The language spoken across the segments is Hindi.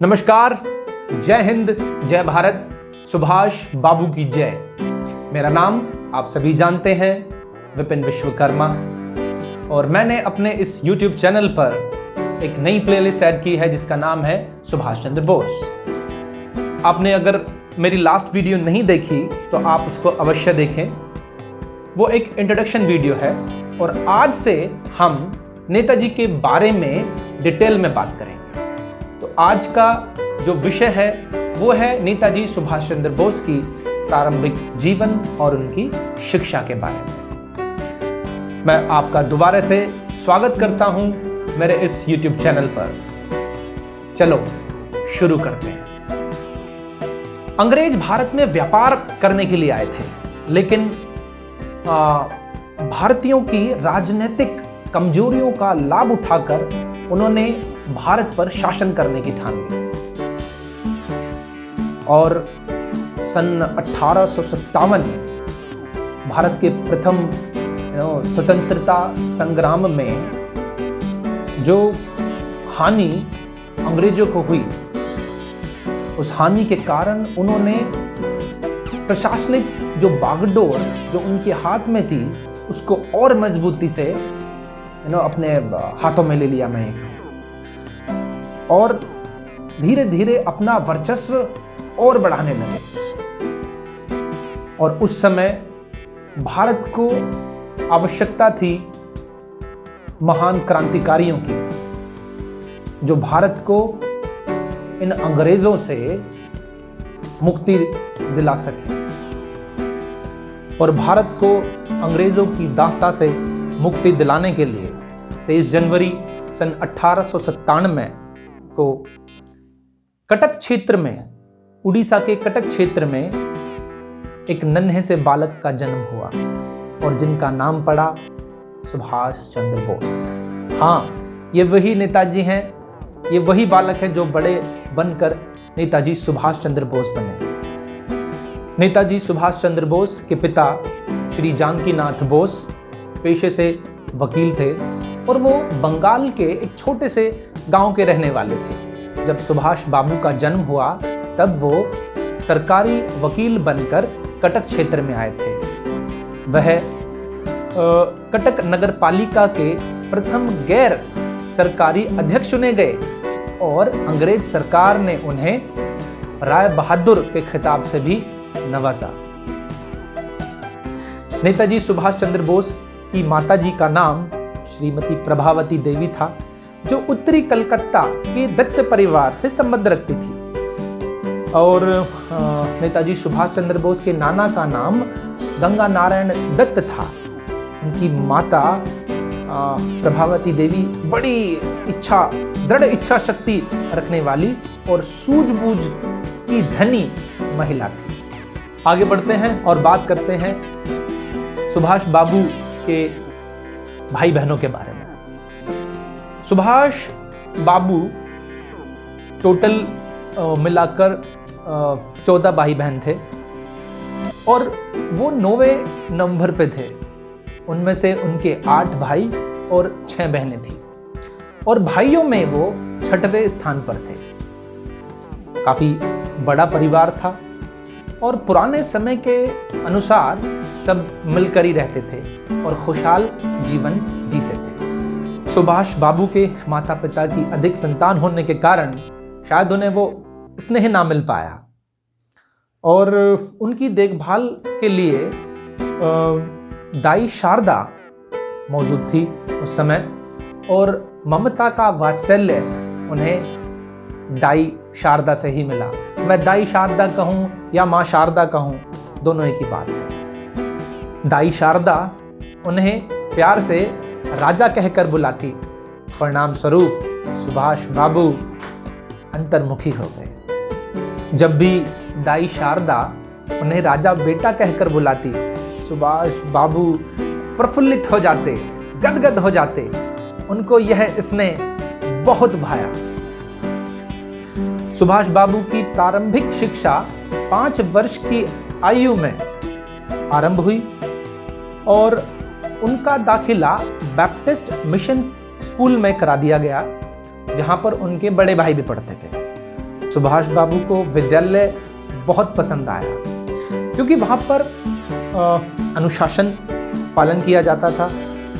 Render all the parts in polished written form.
नमस्कार, जय हिंद, जय भारत, सुभाष बाबू की जय। मेरा नाम आप सभी जानते हैं, विपिन विश्वकर्मा, और मैंने अपने इस YouTube चैनल पर एक नई प्लेलिस्ट ऐड की है जिसका नाम है सुभाष चंद्र बोस। आपने अगर मेरी लास्ट वीडियो नहीं देखी तो आप उसको अवश्य देखें। वो एक इंट्रोडक्शन वीडियो है और आज से हम नेताजी के बारे में डिटेल में बात करेंगे। तो आज का जो विषय है वो है नेताजी सुभाष चंद्र बोस की प्रारंभिक जीवन और उनकी शिक्षा के बारे में। मैं आपका दोबारा से स्वागत करता हूं मेरे इस YouTube चैनल पर। चलो शुरू करते हैं। अंग्रेज भारत में व्यापार करने के लिए आए थे, लेकिन भारतीयों की राजनीतिक कमजोरियों का लाभ उठाकर उन्होंने भारत पर शासन करने की ठान ली और सन 1857 में भारत के प्रथम स्वतंत्रता संग्राम में जो हानि अंग्रेजों को हुई, उस हानि के कारण उन्होंने प्रशासनिक जो बागडोर जो उनके हाथ में थी उसको और मजबूती से अपने हाथों में ले लिया और धीरे धीरे अपना वर्चस्व और बढ़ाने लगे। और उस समय भारत को आवश्यकता थी महान क्रांतिकारियों की, जो भारत को इन अंग्रेजों से मुक्ति दिला सके और भारत को अंग्रेजों की दास्ता से मुक्ति दिलाने के लिए 23 जनवरी सन 1897 को कटक क्षेत्र में, उड़ीसा के कटक क्षेत्र में एक नन्हे से बालक का जन्म हुआ और जिनका नाम पड़ा सुभाष चंद्र बोस। हाँ, ये वही नेताजी हैं, ये वही बालक है जो बड़े बनकर नेताजी सुभाष चंद्र बोस बने। नेताजी सुभाष चंद्र बोस के पिता श्री जानकीनाथ बोस पेशे से वकील थे और वो बंगाल के एक छोटे से गांव के रहने वाले थे। जब सुभाष बाबू का जन्म हुआ तब वो सरकारी वकील बनकर कटक क्षेत्र में आए थे। वह कटक नगर पालिका के प्रथम गैर सरकारी अध्यक्ष चुने गए और अंग्रेज सरकार ने उन्हें राय बहादुर के खिताब से भी नवाजा। नेताजी सुभाष चंद्र बोस की माताजी का नाम श्रीमती प्रभावती देवी था, जो उत्तरी कलकत्ता के दत्त परिवार से संबंध रखती थी। और नेताजी सुभाष चंद्र बोस के नाना का नाम गंगा नारायण दत्त था। उनकी माता प्रभावती देवी बड़ी दृढ़ इच्छा शक्ति रखने वाली और सूझबूझ की धनी महिला थी। आगे बढ़ते हैं और बात करते हैं सुभाष बाबू के भाई बहनों के बारे में। सुभाष बाबू टोटल मिलाकर 14 भाई बहन थे और वो 9वें नंबर पे थे। उनमें से उनके 8 भाई और 6 बहनें थी और भाइयों में वो 6वें स्थान पर थे। काफी बड़ा परिवार था और पुराने समय के अनुसार सब मिलकर ही रहते थे और खुशहाल जीवन जीते थे। सुभाष बाबू के माता पिता की अधिक संतान होने के कारण शायद उन्हें वो स्नेह ना मिल पाया और उनकी देखभाल के लिए दाई शारदा मौजूद थी उस समय और ममता का वात्सल्य उन्हें दाई शारदा से ही मिला। मैं दाई शारदा कहूँ या माँ शारदा कहूँ, दोनों एक ही बात है। दाई शारदा उन्हें प्यार से राजा कहकर बुलाती, परिणाम स्वरूप सुभाष बाबू अंतर्मुखी हो गए। जब भी दाई शारदा उन्हें राजा बेटा कहकर बुलाती, सुभाष बाबू प्रफुल्लित हो जाते, गदगद हो जाते। उनको यह स्नेह बहुत भाया। सुभाष बाबू की प्रारंभिक शिक्षा 5 वर्ष की आयु में आरंभ हुई और उनका दाखिला बैप्टिस्ट मिशन स्कूल में करा दिया गया, जहां पर उनके बड़े भाई भी पढ़ते थे। सुभाष बाबू को विद्यालय बहुत पसंद आया, क्योंकि वहाँ पर अनुशासन पालन किया जाता था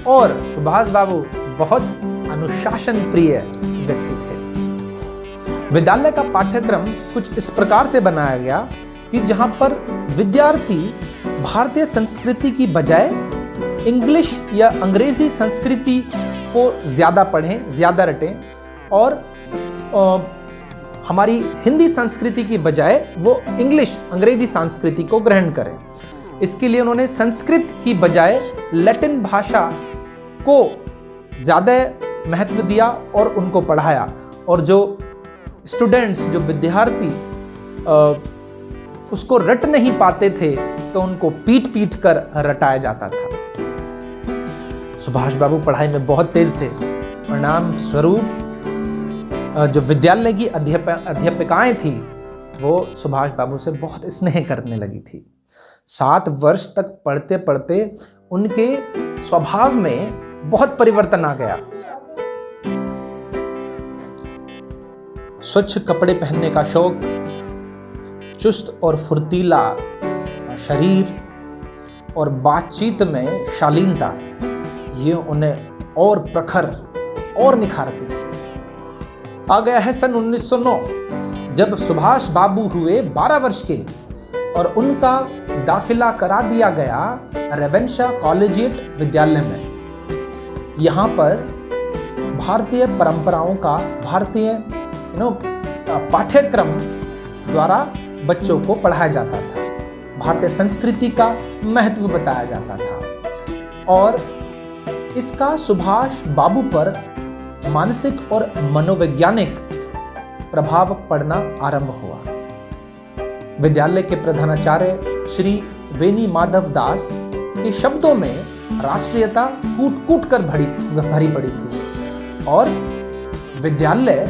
और सुभाष बाबू बहुत अनुशासन प्रिय व्यक्ति थे। विद्यालय का पाठ्यक्रम कुछ इस प्रकार से बनाया गया कि जहाँ पर विद्यार्थी भारतीय संस्कृति की बजाय इंग्लिश या अंग्रेजी संस्कृति को ज़्यादा पढ़ें, ज़्यादा रटें और हमारी हिंदी संस्कृति की बजाय वो इंग्लिश अंग्रेजी संस्कृति को ग्रहण करें। इसके लिए उन्होंने संस्कृत की बजाय लैटिन भाषा को ज़्यादा महत्व दिया और उनको पढ़ाया, और जो स्टूडेंट्स, जो विद्यार्थी उसको रट नहीं पाते थे तो उनको पीट पीट कर रटाया जाता था। सुभाष बाबू पढ़ाई में बहुत तेज थे। परिणाम स्वरूप जो विद्यालय की अध्यापिकाएं थी वो सुभाष बाबू से बहुत स्नेह करने लगी थी। 7 वर्ष तक पढ़ते पढ़ते उनके स्वभाव में बहुत परिवर्तन आ गया। स्वच्छ कपड़े पहनने का शौक, चुस्त और फुर्तीला शरीर और बातचीत में शालीनता, ये उन्हें और प्रखर और निखारती थी। आ गया है सन 1909, जब सुभाष बाबू हुए 12 वर्ष के और उनका दाखिला करा दिया गया रेवेन्शा कॉलेजिएट विद्यालय में। यहाँ पर भारतीय परंपराओं का, भारतीय पाठ्यक्रम द्वारा बच्चों को पढ़ाया जाता था, भारतीय संस्कृति का महत्व बताया जाता था और इसका सुभाष बाबू पर मानसिक और मनोवैज्ञानिक प्रभाव पड़ना आरंभ हुआ। विद्यालय के प्रधानाचार्य श्री वेनी माधव दास के शब्दों में राष्ट्रीयता कूट कूट कर भरी पड़ी थी और विद्यालय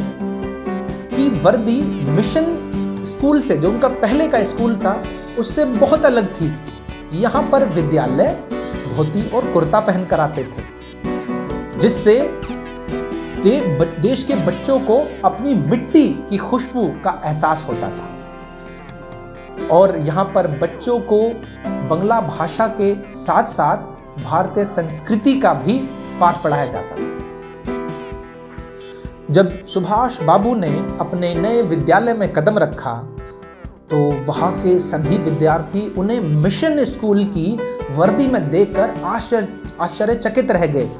की वर्दी मिशन स्कूल से, जो उनका पहले का स्कूल था, उससे बहुत अलग थी। यहाँ पर विद्यालय धोती और कुर्ता पहन कर आते थे, जिससे देश के बच्चों को अपनी मिट्टी की खुशबू का एहसास होता था और यहाँ पर बच्चों को बंगला भाषा के साथ साथ भारतीय संस्कृति का भी पाठ पढ़ाया जाता था। जब सुभाष बाबू ने अपने नए विद्यालय में कदम रखा तो वहाँ के सभी विद्यार्थी उन्हें मिशन स्कूल की वर्दी में देखकर आश्चर्यचकित रह गए।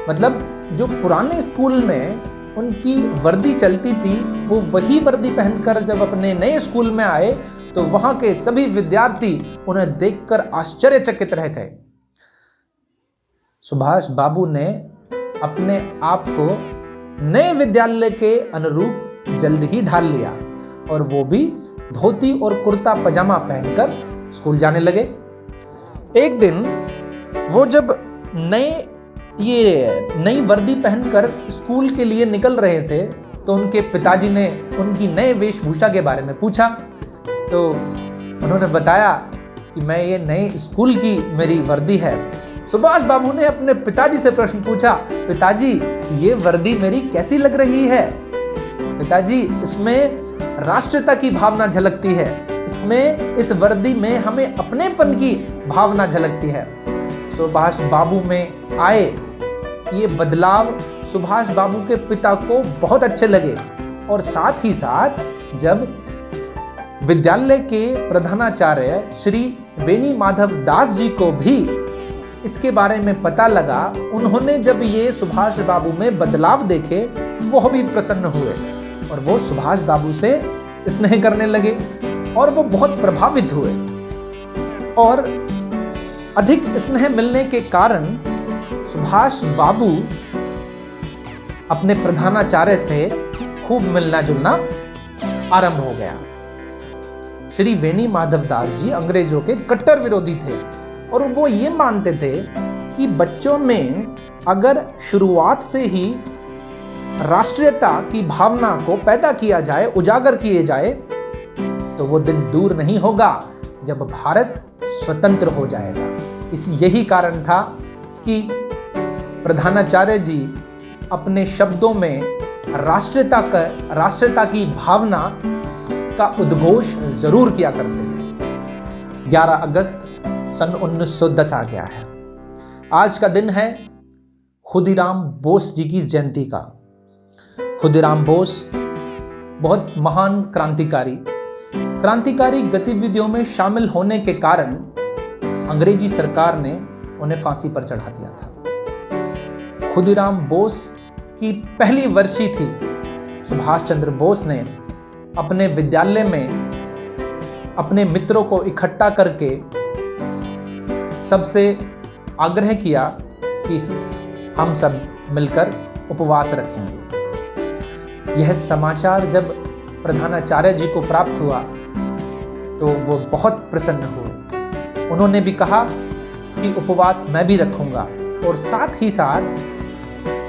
मतलब जो पुराने स्कूल में उनकी वर्दी चलती थी, वो वही वर्दी पहनकर जब अपने नए स्कूल में आए तो वहाँ के सभी विद्यार्थी उन्हें देखकर आश्चर्यचकित रह गए। सुभाष बाबू ने अपने आप को नए विद्यालय के अनुरूप जल्द ही ढाल लिया और वो भी धोती और कुर्ता पजामा पहनकर स्कूल जाने लगे। एक दिन वो जब नई वर्दी पहनकर स्कूल के लिए निकल रहे थे तो उनके पिताजी ने उनकी नए वेशभूषा के बारे में पूछा। तो उन्होंने बताया कि मैं ये नए स्कूल की मेरी वर्दी है। सुभाष बाबू ने अपने पिताजी से प्रश्न पूछा, पिताजी ये वर्दी मेरी कैसी लग रही है? पिताजी, इसमें राष्ट्रीयता की भावना झलकती है, इस वर्दी में हमें अपनेपन की भावना झलकती है। सुभाष बाबू में आए ये बदलाव सुभाष बाबू के पिता को बहुत अच्छे लगे और साथ ही साथ जब विद्यालय के प्रधानाचार्य श्री वेनी माधव दास जी को भी इसके बारे में पता लगा, उन्होंने जब ये सुभाष बाबू में बदलाव देखे वो भी प्रसन्न हुए और वो सुभाष बाबू से स्नेह करने लगे और वो बहुत प्रभावित हुए और अधिक स्नेह मिलने के कारण सुभाष बाबू अपने प्रधानाचार्य से खूब मिलना जुलना आरंभ हो गया। श्री वेनी माधव दास जी अंग्रेजों के कट्टर विरोधी थे और वो ये मानते थे कि बच्चों में अगर शुरुआत से ही राष्ट्रीयता की भावना को पैदा किया जाए, उजागर किए जाए, तो वो दिन दूर नहीं होगा जब भारत स्वतंत्र हो जाएगा। यही कारण था कि प्रधानाचार्य जी अपने शब्दों में राष्ट्रीयता की भावना का उद्घोष जरूर किया करते थे। 11 अगस्त सन 1910 आ गया है। आज का दिन है खुदीराम बोस जी की जयंती का। खुदीराम बोस बहुत महान क्रांतिकारी गतिविधियों में शामिल होने के कारण अंग्रेजी सरकार ने उन्हें फांसी पर चढ़ा दिया था। खुदीराम बोस की पहली वर्षी थी। सुभाष चंद्र बोस ने अपने विद्यालय में अपने मित्रों को इकट्ठा करके सबसे आग्रह किया कि हम सब मिलकर उपवास रखेंगे। यह समाचार जब प्रधानाचार्य जी को प्राप्त हुआ तो वो बहुत प्रसन्न हुए। उन्होंने भी कहा कि उपवास मैं भी रखूंगा, और साथ ही साथ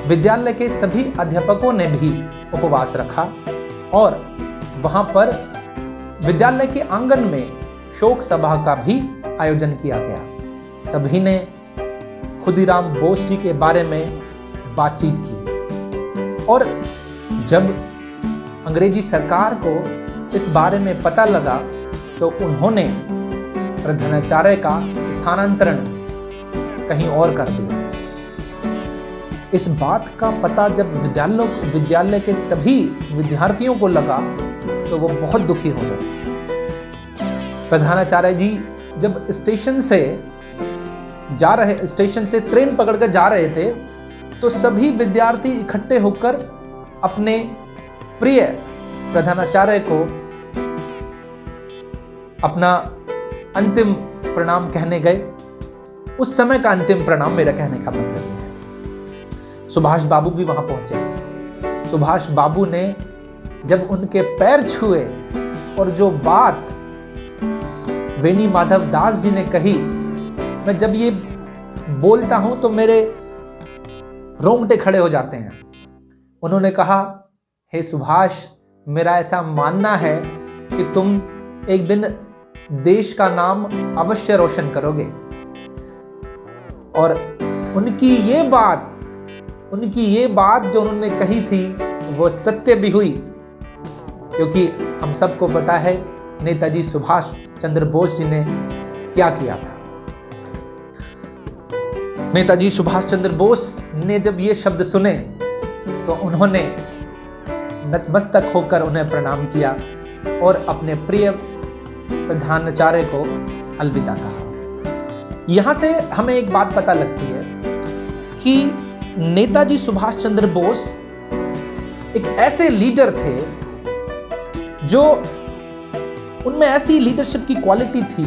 विद्यालय के सभी अध्यापकों ने भी उपवास रखा और वहां पर विद्यालय के आंगन में शोक सभा का भी आयोजन किया गया। सभी ने खुदीराम बोस जी के बारे में बातचीत की, और जब अंग्रेजी सरकार को इस बारे में पता लगा तो उन्होंने प्रधानाचार्य का स्थानांतरण कहीं और कर दिया। इस बात का पता जब विद्यालय के सभी विद्यार्थियों को लगा तो वो बहुत दुखी हो गए। प्रधानाचार्य जी जब स्टेशन से ट्रेन पकड़कर जा रहे थे तो सभी विद्यार्थी इकट्ठे होकर अपने प्रिय प्रधानाचार्य को अपना अंतिम प्रणाम कहने गए। उस समय का अंतिम प्रणाम मेरा कहने का मतलब है। सुभाष बाबू भी वहां पहुंचे। सुभाष बाबू ने जब उनके पैर छुए और जो बात वेणी माधव दास जी ने कही, मैं जब ये बोलता हूं तो मेरे रोंगटे खड़े हो जाते हैं। उन्होंने कहा, हे सुभाष, मेरा ऐसा मानना है कि तुम एक दिन देश का नाम अवश्य रोशन करोगे। और उनकी ये बात जो उन्होंने कही थी वो सत्य भी हुई, क्योंकि हम सबको पता है नेताजी सुभाष चंद्र बोस जी ने क्या किया था। नेताजी सुभाष चंद्र बोस ने जब ये शब्द सुने तो उन्होंने नतमस्तक होकर उन्हें प्रणाम किया और अपने प्रिय प्रधानाचार्य को अलविदा कहा। यहां से हमें एक बात पता लगती है कि नेताजी सुभाष चंद्र बोस एक ऐसे लीडर थे जो उनमें ऐसी लीडरशिप की क्वालिटी थी,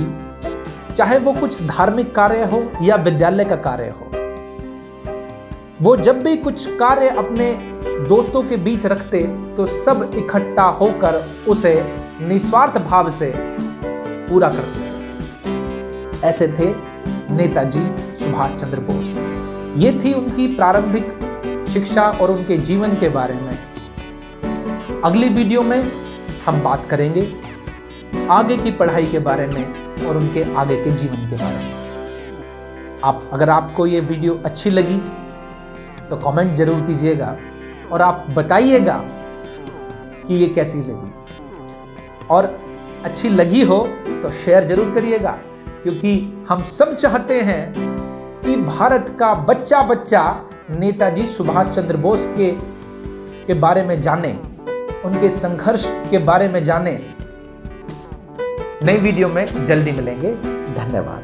चाहे वो कुछ धार्मिक कार्य हो या विद्यालय का कार्य हो, वो जब भी कुछ कार्य अपने दोस्तों के बीच रखते तो सब इकट्ठा होकर उसे निस्वार्थ भाव से पूरा करते। ऐसे थे नेताजी सुभाष चंद्र बोस। ये थी उनकी प्रारंभिक शिक्षा और उनके जीवन के बारे में। अगली वीडियो में हम बात करेंगे आगे की पढ़ाई के बारे में और उनके आगे के जीवन के बारे में। अगर आपको ये वीडियो अच्छी लगी तो कमेंट जरूर कीजिएगा और आप बताइएगा कि ये कैसी लगी, और अच्छी लगी हो तो शेयर जरूर करिएगा, क्योंकि हम सब चाहते हैं कि भारत का बच्चा बच्चा नेताजी सुभाष चंद्र बोस के बारे में जाने, उनके संघर्ष के बारे में जाने। नई वीडियो में जल्दी मिलेंगे। धन्यवाद।